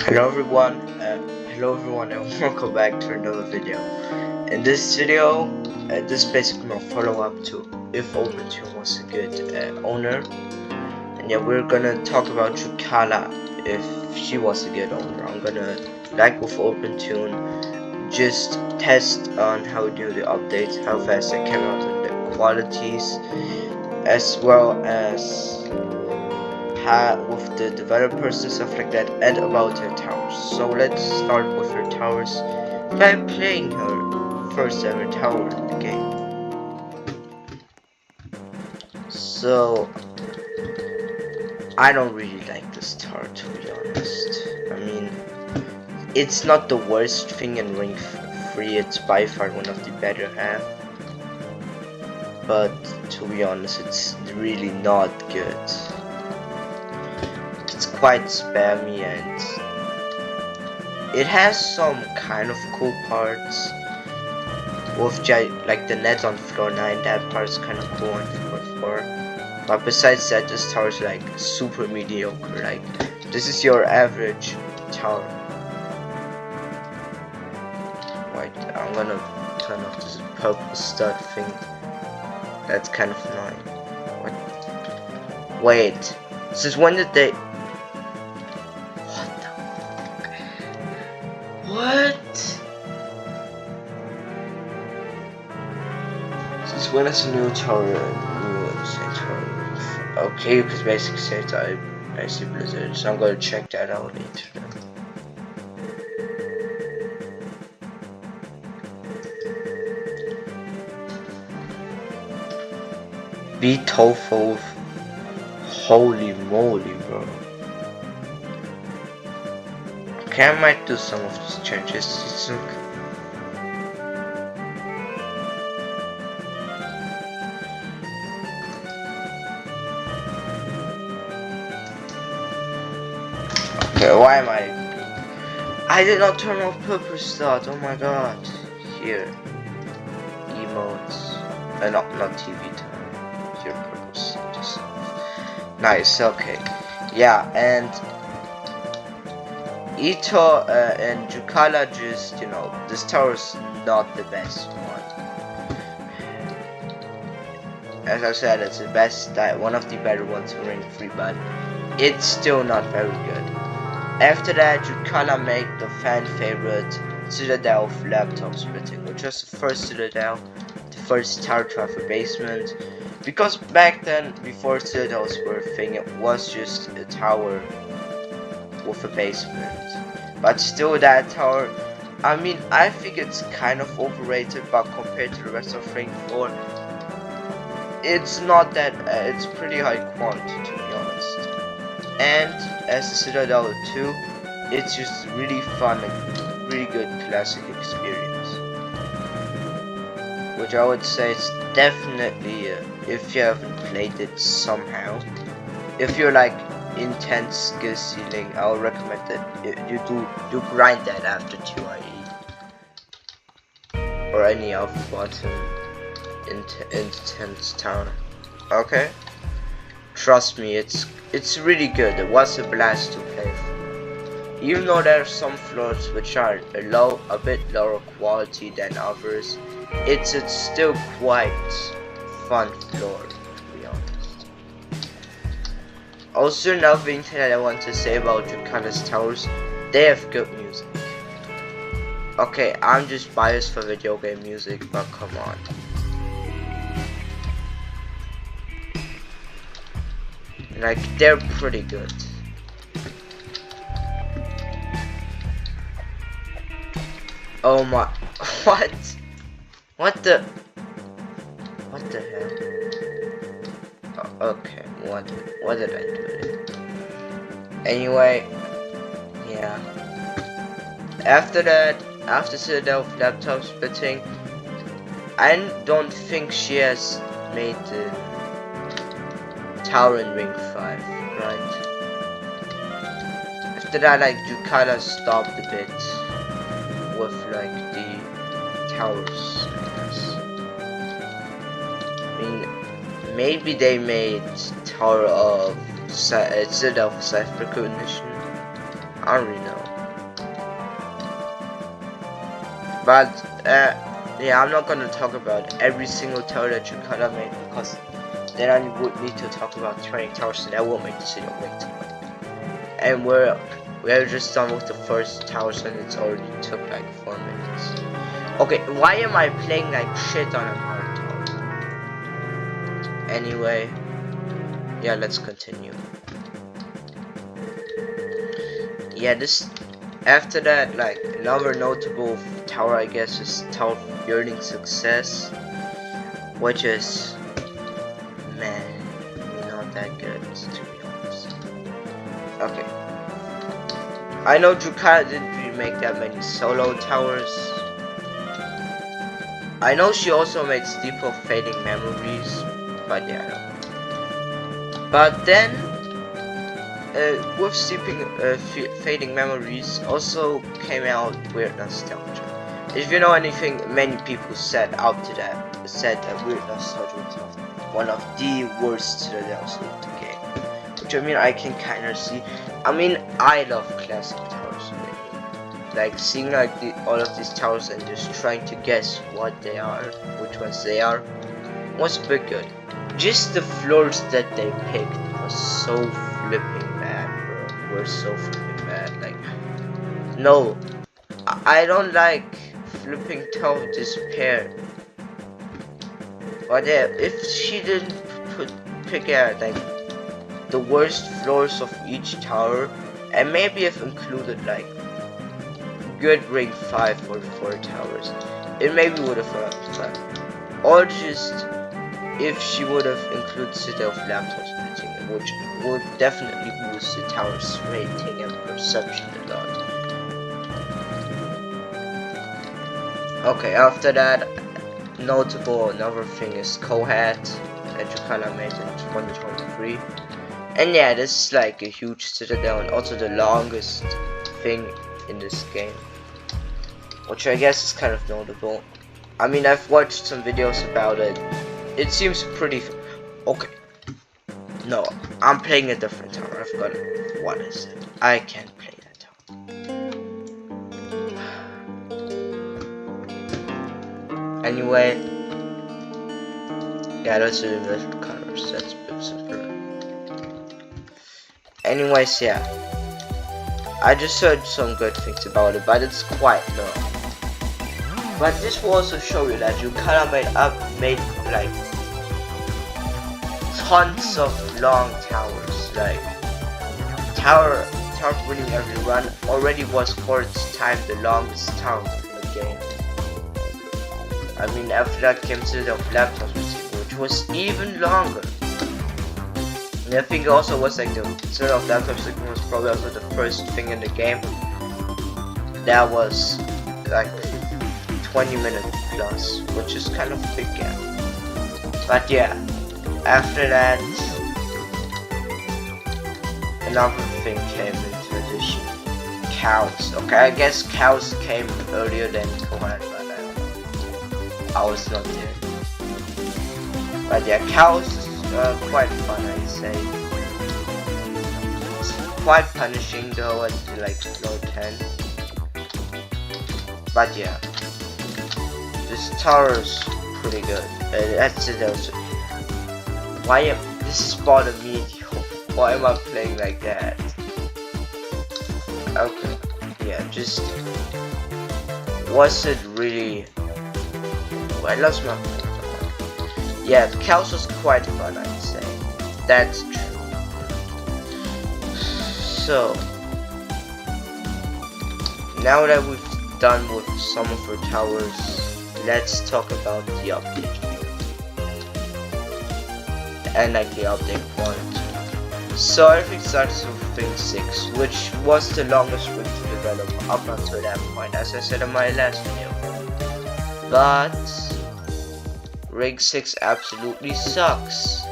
Hello everyone and welcome back to another video. In this video, this is basically my follow-up to if OpenTune was a good owner. And yeah, we're gonna talk about Jukecalla if she was a good owner. I'm gonna, like with OpenTune, just test on how to do the updates, how fast they came out, and the qualities, as well as with the developers and stuff like that, and about her towers. So let's start with her towers by playing her first ever tower in the game. So I don't really like this tower, to be honest. I mean, it's not the worst thing in Ring 3, it's by far one of the better half, but to be honest, it's really not good. It's quite spammy and it has some kind of cool parts with like the net on floor 9. That part is kind of cool on floor 4, but besides that, this tower is like super mediocre. Like, this is your average tower. Wait, I'm gonna turn off this purple stud thing. That's kind of annoying. What? Wait, since when did they... What? Since when is a new tower Okay, you could basically say it's I see Blizzard, so I'm gonna check that out later. Jtoh, holy moly, bro. Okay, I might do some of these changes. Okay, why am I did not turn off purple start. Oh my god. Here, emotes, not TV time. Here, purple start. Nice. Okay, yeah, and Jtoh and Jukecalla, just, you know, this tower is not the best one. As I said, it's the best, one of the better ones in Ring 3, but it's still not very good. After that, Jukecalla made the fan favorite Citadel of laptop splitting, which was the first Citadel, the first tower to have a basement. Because back then, before Citadels were a thing, it was just a tower with a basement. But still, that tower, I mean, I think it's kind of overrated, but compared to the rest of Ring 4, it's not that, it's pretty high quality, to be honest. And as the Citadel 2, it's just really fun and really good classic experience, which I would say is definitely, if you haven't played it somehow, if you're like intense skill ceiling, I would recommend that you do grind that after 2 IE or any other button intense tower. Okay, trust me, it's really good. It was a blast to play through. Even though there are some floors which are a bit lower quality than others, it's still quite fun floor, to be honest. Also, another thing that I want to say about Jukecalla's towers, they have good music. Okay, I'm just biased for video game music, but come on. Like, they're pretty good. Oh my, what? What the hell? Oh, okay, what did I do? Anyway, yeah. After that, after Citadel laptop splitting, I don't think she has made the tower in Ring 5, right? After that, like, Jukecalla stopped a bit with like the towers, I guess. I mean, maybe they made Tower of Citadel of Cipher Recognition. I don't really know. But yeah, I'm not gonna talk about every single tower that Jukecalla made, because then I would need to talk about training towers, and that will make the video way too long. And we're just done with the first towers, and it's already took like 4 minutes. Okay, why am I playing like shit on a hard tower? Anyway, yeah, let's continue. Yeah, this after that, like another notable tower, I guess, is Tower of Yearning Success, which is, man, not that good, to be honest. Okay, I know Jukecalla didn't really make that many solo towers. I know she also made Steeple of Fading Memories, but yeah, I don't. But then, with Fading Memories also came out Weird Nostalgia. If you know anything, many people said after that, said that Weird Nostalgia was one of the worst Citadels in the game. Which I mean, I can kind of see. I mean, I love classic towers really. Like seeing like all of these towers and just trying to guess what they are, which ones they are, was a bit good. Just the floors that they picked was so flipping bad, bro. Were so flipping bad. Like, no, I don't like flipping Tower of Despair. But yeah, if she didn't pick out like the worst floors of each tower, and maybe if included like good ring 5 or 4 towers, it maybe would have worked fine. Or just if she would have included Citadel of Laptops splitting, which would definitely boost the tower's rating and perception a lot. Okay, after that, notable another thing is Kohat that Jukecalla made in 2023. And yeah, this is like a huge citadel and also the longest thing in this game, which I guess is kind of notable. I mean, I've watched some videos about it. It seems pretty okay. No, I'm playing a different tower. I've got it. What is it? I can't play that tower. Anyway, yeah, those are the little colors. That's super. Anyways, yeah, I just heard some good things about it, but it's quite low. But this will also show you that Jukecalla made like tons of long towers. Like tower winning every run already was for its time the longest tower in the game. I mean, after that came Citadel of Laptops, which was even longer. And I think also was like the Citadel of Laptops was probably also the first thing in the game that was like 20 minutes plus, which is kind of a big gap. But yeah, after that, another thing came into addition. Cows. Okay, I guess cows came earlier than Kohat, but I don't know. I was not there. But yeah, cows is quite fun, I'd say. It's quite punishing though at like floor 10. But yeah, this tower is pretty good. That's it. Why am this is bothering me? Why am I playing like that? Okay, yeah, just was it really? Oh, I lost my point. Yeah, the cows was quite fun, I'd say. That's true. So now that we've done with some of our towers, let's talk about the update and like the update quality. So everything starts with Ring 6, which was the longest ring to develop up until that point, as I said in my last video. But Ring 6 absolutely sucks,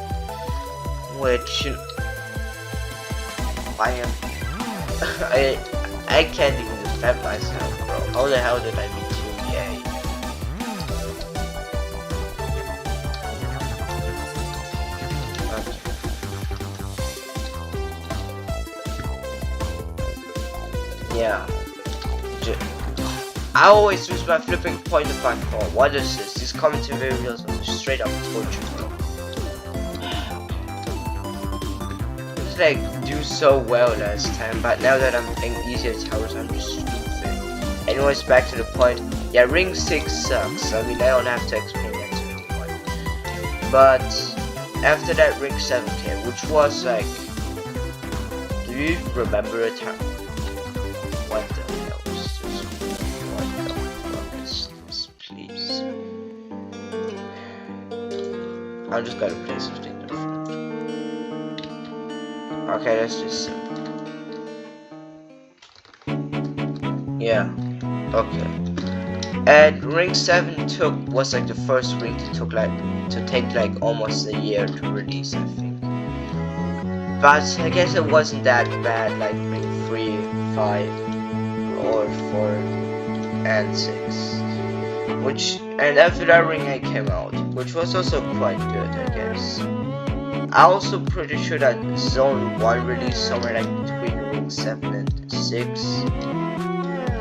which I can't even defend myself, bro. How the hell did I beat Team EA? Yeah. I always lose my flipping point of my phone. What is this? These commentary videos are straight up torture. It's like do so well last time, but now that I'm playing easier towers, I'm just losing. Anyways, back to the point. Yeah, ring 6 sucks. I mean, I don't have to explain that to anyone. But after that, ring 7 came, which was like, do you remember a time? What the hell is this? What the fuck is this, please? I'm just gonna play something different. Okay, that's just simple. Yeah, okay. And ring 7 was like the first ring to take like almost a year to release, I think. But I guess it wasn't that bad like ring 3, 5, or 4, and 6. And after that ring 8 came out, which was also quite good, I guess. I also pretty sure that Zone 1 released somewhere like between ring 7 and 6.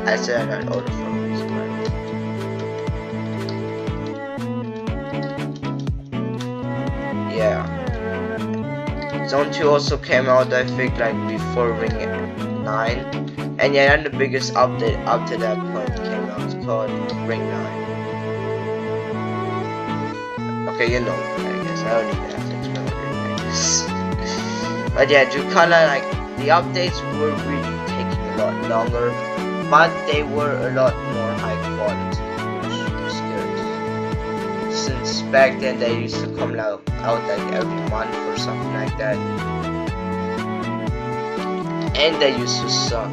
I said I got older from this one. Yeah. Zone 2 also came out, I think, like before ring 9. And yeah, and the biggest update up to that point came out called ring 9. Okay, you know, I guess. I don't even have to explain what ring 9 is. But yeah, Jukecalla, like, the updates were really taking a lot longer, but they were a lot more high quality, which was good. Since back then they used to come out like every month or something like that. And they used to suck.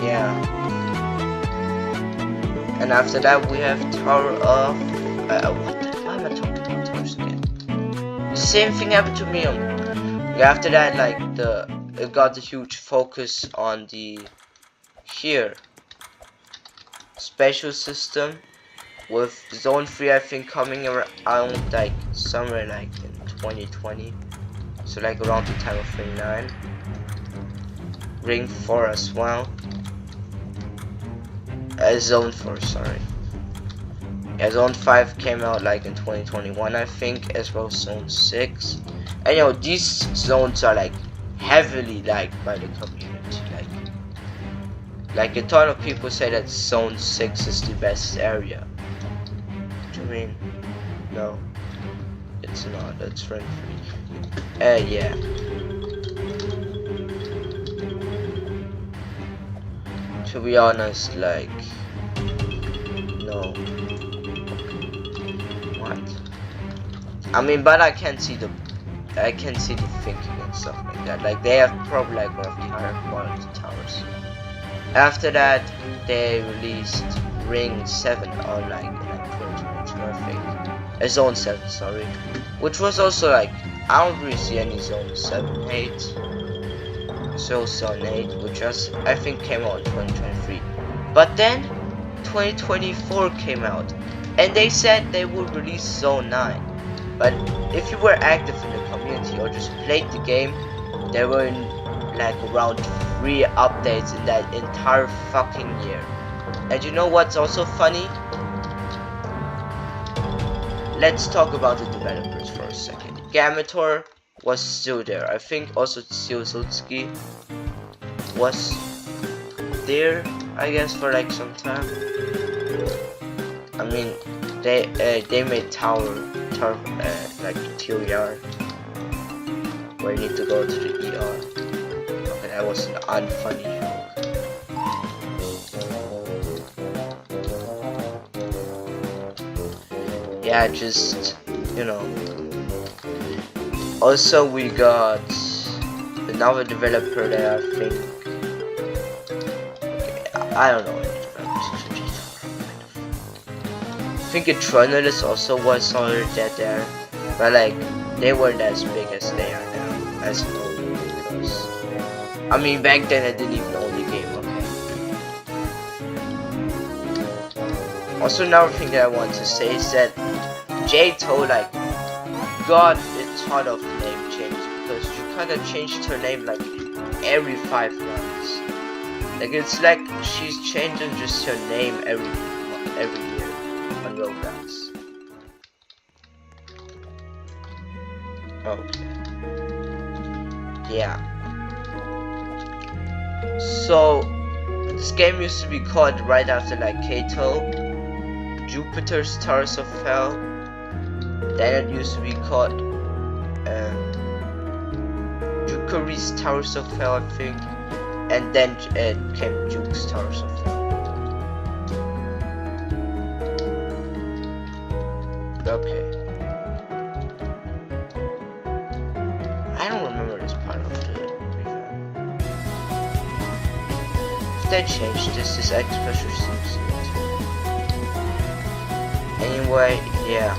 Yeah. And after that we have Tower of... why am I talking about towers again? The same thing happened to me. After that, like, it got a huge focus on the... here. Special system. With Zone 3, I think, coming around, like, somewhere, like, in 2020. So, like, around the time of ring 9. Ring 4 as well. Zone 4, sorry. Yeah, Zone 5 came out, like, in 2021, I think, as well as Zone 6. And, you know, these zones are, like, heavily liked by the community. Like, a ton of people say that Zone 6 is the best area. I mean, no, it's not. It's ring 3. Yeah. To be honest, like, no. What? I mean, but I can see the thinking and stuff like that. Like, they have probably like one of the higher quality towers. After that, they released ring 7 on like 2022, I think. Zone 7, sorry. Which was also like, I don't really see any Zone 7, 8. So Zone 8, which was, I think, came out in 2023. But then 2024 came out, and they said they would release Zone 9. But if you were active in the community or just played the game, there were like around 3 updates in that entire fucking year. And you know what's also funny? Let's talk about the developers for a second. Gamator was still there. I think also Tsiozutsuki was there, I guess, for like some time. I mean, they made Tower like the TOER, where you need to go to the ER. Okay, that was an unfunny joke. Yeah, just, you know. Also, we got another developer there, I think. Okay, I don't know any developers. I think Eternalist also was already there, but like, they weren't as big as they are now, as an old, because, I mean, back then I didn't even own the game, okay? Also, another thing that I want to say is that Jtoh, like, got a ton of name changes, because Jukecalla changed her name like every 5 months. Like it's like she's changing just her name every year on Roblox. Okay. Yeah. So this game used to be called right after like Jtoh, Jupiter's Stars of Hell. Then it used to be called Jukecari's Towers of Hell, I think. And then it came Juke's Towers of Hell. Okay. I don't remember this part of the revamp. If they changed this especially seems to. Anyway, yeah.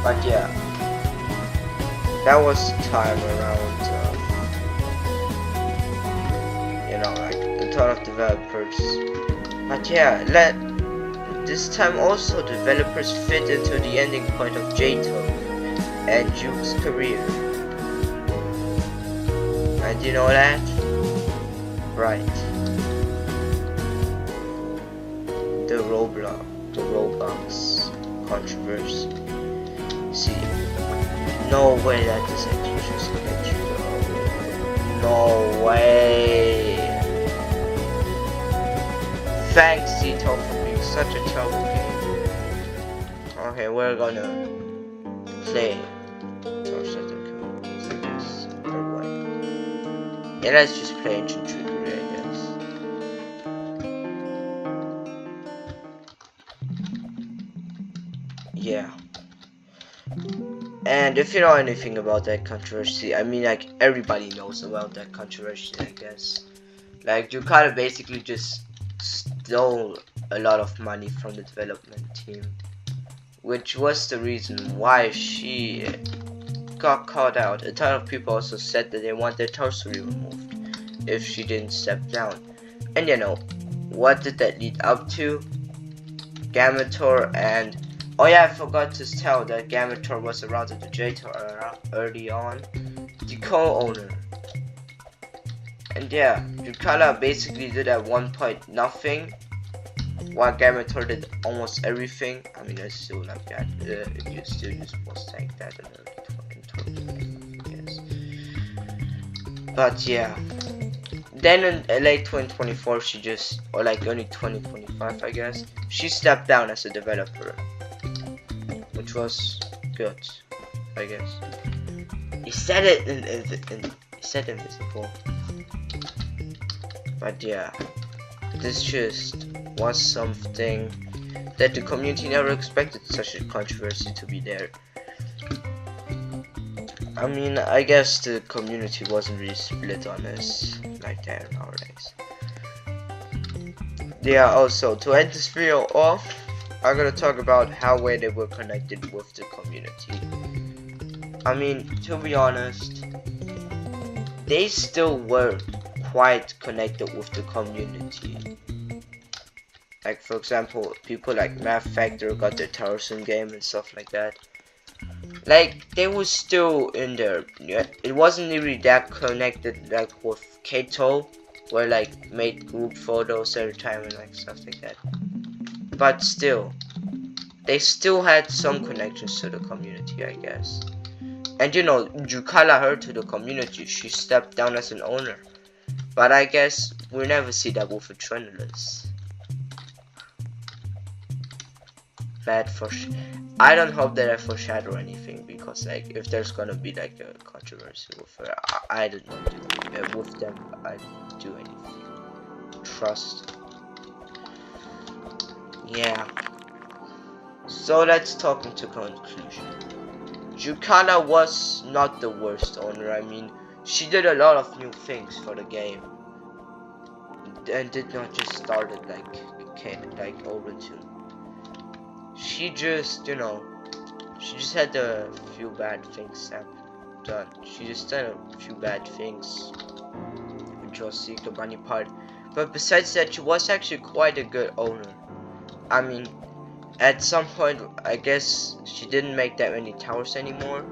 But yeah, that was time around, you know, like a ton of developers. But yeah, this time also developers fit into the ending point of Jtoh and Juke's career. And you know that? Right. The Roblox controversy. See, no way that this actually just get you. No way. Thanks, Jtoh, for being such a terrible game. Okay, we're gonna play. Yeah, let's just play Ancient Trickery, I guess. Yeah. And if you know anything about that controversy, I mean, like, everybody knows about that controversy, I guess. Like, Jukecalla basically just stole a lot of money from the development team, which was the reason why she got caught out. A ton of people also said that they want their toes to be removed if she didn't step down. And you know, what did that lead up to? Gamator and... Oh yeah, I forgot to tell that Gamator was around in the Jtoh era early on, the co-owner. And yeah, Jukecalla basically did at one point nothing, while Gamator did almost everything. I mean, it's still like that. You still use boss tank that in early 2020, yes. But yeah. Then in late 2024, she just, or like early 2025, I guess, she stepped down as a developer, which was good, I guess. He said it invisible. But yeah, this just was something that the community never expected, such a controversy to be there. I mean, I guess the community wasn't really split on this like that nowadays. Yeah, also, to end this video off, I'm gonna talk about how well they were connected with the community. I mean, to be honest, they still were quite connected with the community. Like, for example, people like Math Factor got their Tarzan game and stuff like that. Like, they were still in there. It wasn't really that connected like with Jtoh, where like made group photos every time and like stuff like that. But still, they still had some connections to the community, I guess. And you know, Jukecalla heard to the community. She stepped down as an owner. But I guess we'll never see that with a Trendless. I don't hope that I foreshadow anything, because like if there's gonna be like a controversy with her, I don't know with them. I do anything. Trust. Yeah. So let's talk into conclusion. Jukecalla was not the worst owner. I mean, she did a lot of new things for the game, and did not just start it like Overtune. She just, you know, she just had a few bad things done. She just did a few bad things, which was the Bunny part. But besides that, she was actually quite a good owner. I mean, at some point, I guess she didn't make that many towers anymore.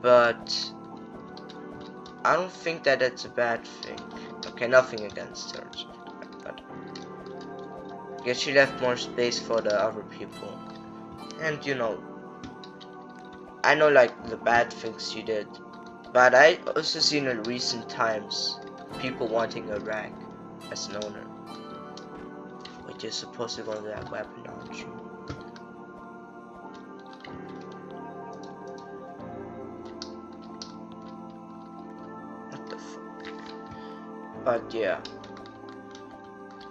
But I don't think that that's a bad thing. Okay, nothing against her. But I guess she left more space for the other people. And you know, I know like the bad things she did. But I also seen in recent times people wanting a rank as an owner. Which is supposed to go to that weapon, aren't you? What the fuck? But yeah.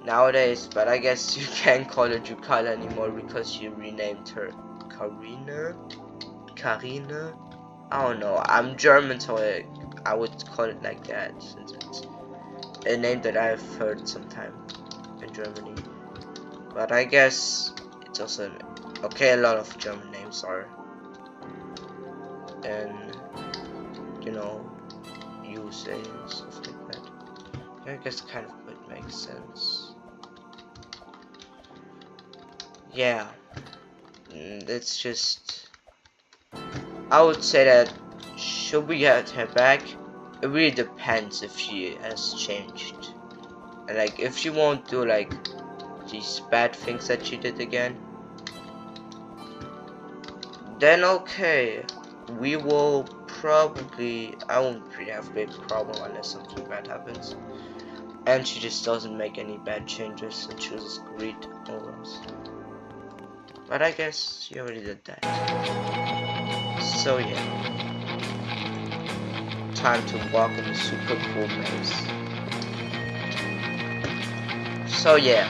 Nowadays, but I guess you can't call her Jukecalla anymore because you renamed her Karina? I don't know. I'm German, so I would call it like that since it's a name that I've heard sometime in Germany. But I guess it's also okay. A lot of German names are, and you know, USA and stuff like that. I guess kind of it makes sense. Yeah, it's just. I would say that should we get her back? It really depends if she has changed, and like if she won't do like these bad things that she did again, then okay, we will probably. I won't really have a big problem unless something bad happens, and she just doesn't make any bad changes and chooses great overalls. But I guess she already did that. So yeah, time to walk in the super cool maze. So yeah,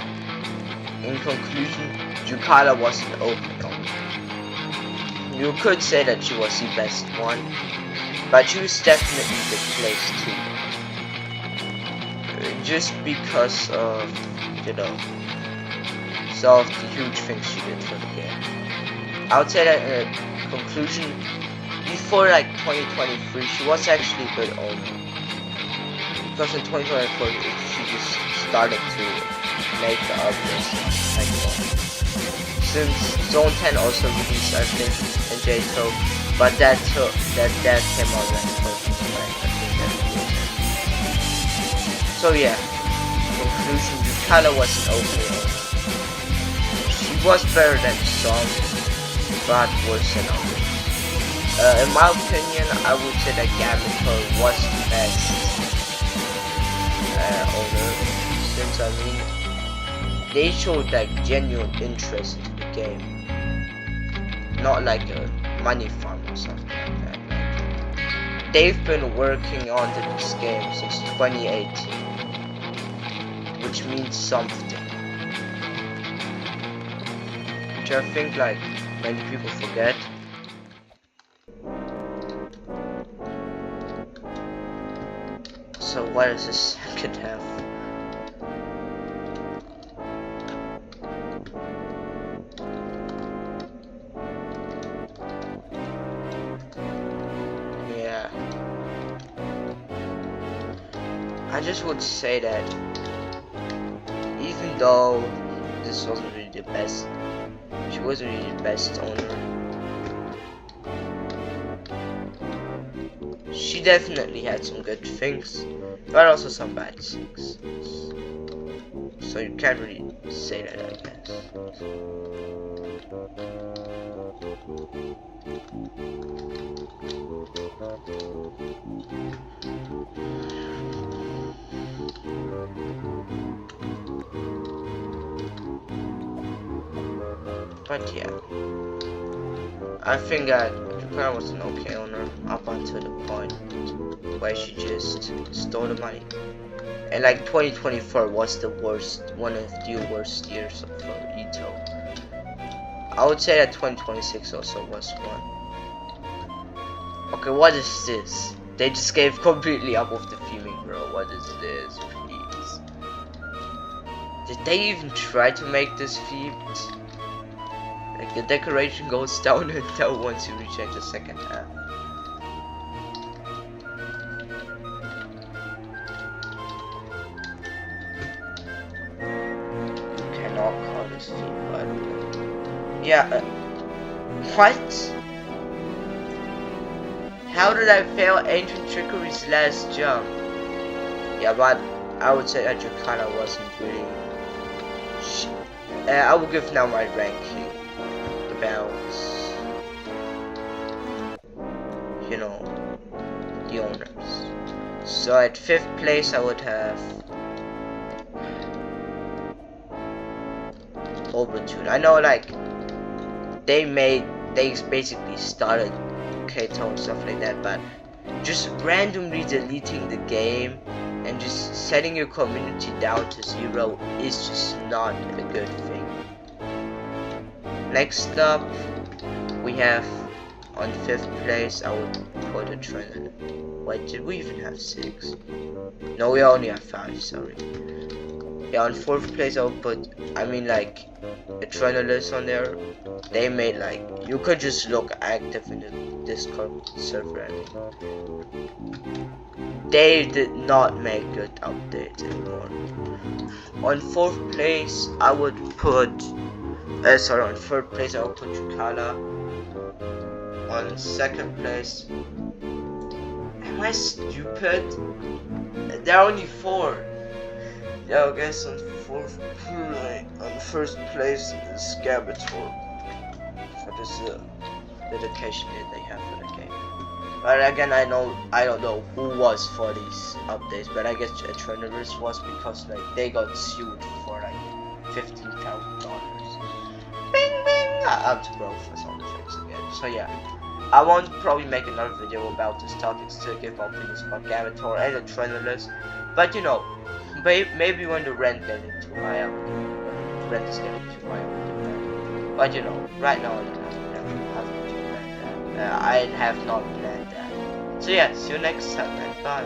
in conclusion, Jukecalla was an open owner. You could say that she was the best one, but she was definitely the place too. Just because of, you know, some of the huge things she did for the game. I would say that in conclusion, before like 2023, she was actually a good owner. Because in 2024, she just started to make the obvious like since Zone 10 also released, I think, in Jtoh, but that came out like 2025, I think that was it. So yeah, conclusion, Jukecalla was an okay owner. She was better than some, but worse than others. In my opinion, I would say that Jtoh was the best owner, since I mean, they showed like genuine interest in the game, not like a money farm or something like that. Like, they've been working on this game since 2018, which means something. Which I think like many people forget. So what is the second half? Yeah, I just would say that even though this wasn't really the best, she wasn't really the best owner, she definitely had some good things, but also some bad things. So you can't really say that, I guess. But yeah, I think that Jukecalla was an okay owner up until the point where she just stole the money. And like 2024 was the worst, one of the worst years for Jtoh. I would say that 2026 also was one. Okay, what is this? They just gave completely up with the theming, bro. What is this, please? Did they even try to make this themed? Like the decoration goes down and down once you reach the second half. Alex feed, but yeah. What? How did I fail Ancient Trickery's last jump? Yeah, but I would say that Jukecalla wasn't really. I will give now my ranking. The balance. You know, the owners. So at 5th place I would have Overtune. I know, like, they basically started Jtoh and stuff like that, but just randomly deleting the game and just setting your community down to 0 is just not a good thing. Next up, we have on 5th place, I would put a Trinity. Wait, did we even have 6? No, we only have 5, sorry. Yeah, on 4th place I would put, like, a Trinity on there. They made, like, you could just look active in the Discord server, and they did not make good updates anymore. On 4th place I would put on 3rd place I would put Jukecalla. On 2nd place, am I stupid? There are only 4. Yeah, I guess on 1st place is Gabator. For this dedication that they have for the game. But again, I don't know who was for these updates, but I guess Adrenalis was, because like they got sued for like $15,000. Bing bing! I have to go for sound effects again. So yeah, I won't probably make another video about this topic to give my opinions about Gabator and Adrenalis, but you know, maybe when the rent gets into my rent is getting too high, but you know, right now I don't have to plan that. I have not planned that. So yeah, see you next time, and bye.